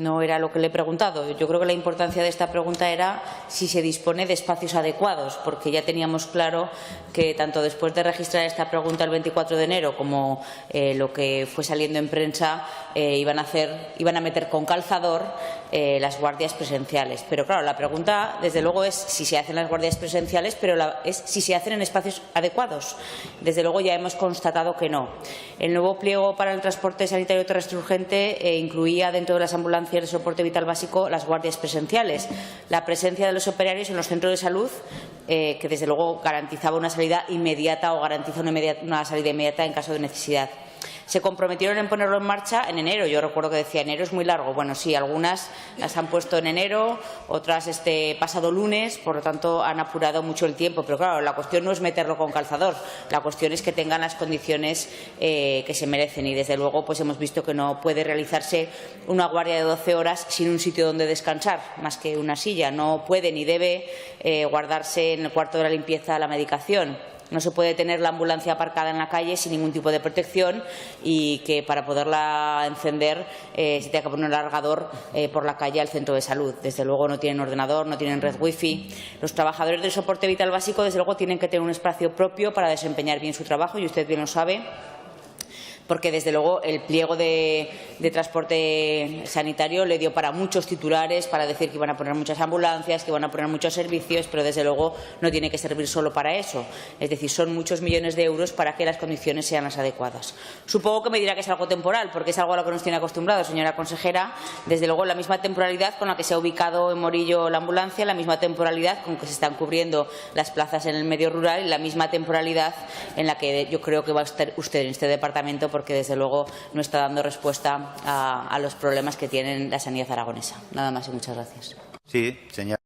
No era lo que le he preguntado. Yo creo que la importancia de esta pregunta era si se dispone de espacios adecuados, porque ya teníamos claro que tanto después de registrar esta pregunta el 24 de enero como lo que fue saliendo en prensa iban a meter con calzador las guardias presenciales. Pero claro, la pregunta desde luego es si se hacen las guardias presenciales, pero es si se hacen en espacios adecuados. Desde luego ya hemos constatado que no. El nuevo pliego para el transporte sanitario terrestre urgente incluía dentro de las ambulancias de soporte vital básico las guardias presenciales, la presencia de los operarios en los centros de salud, que desde luego garantizaba una salida inmediata o garantiza una salida inmediata en caso de necesidad. Se comprometieron en ponerlo en marcha en enero. Yo recuerdo que decía enero es muy largo. Bueno, sí, algunas las han puesto en enero, otras este pasado lunes, por lo tanto han apurado mucho el tiempo. Pero claro, la cuestión no es meterlo con calzador, la cuestión es que tengan las condiciones que se merecen y desde luego pues hemos visto que no puede realizarse una guardia de 12 horas sin un sitio donde descansar, más que una silla. No puede ni debe guardarse en el cuarto de la limpieza la medicación. No se puede tener la ambulancia aparcada en la calle sin ningún tipo de protección y que para poderla encender se tenga que poner un alargador por la calle al centro de salud. Desde luego no tienen ordenador, no tienen red wifi. Los trabajadores del soporte vital básico desde luego tienen que tener un espacio propio para desempeñar bien su trabajo y usted bien lo sabe, porque desde luego el pliego de transporte sanitario le dio para muchos titulares, para decir que iban a poner muchas ambulancias, que iban a poner muchos servicios, pero desde luego no tiene que servir solo para eso. Es decir, son muchos millones de euros para que las condiciones sean las adecuadas. Supongo que me dirá que es algo temporal, porque es algo a lo que nos tiene acostumbrados, señora consejera. Desde luego, la misma temporalidad con la que se ha ubicado en Morillo la ambulancia, la misma temporalidad con que se están cubriendo las plazas en el medio rural y la misma temporalidad en la que yo creo que va a estar usted en este departamento, porque desde luego no está dando respuesta a los problemas que tiene la sanidad aragonesa. Nada más y muchas gracias. Sí, señora.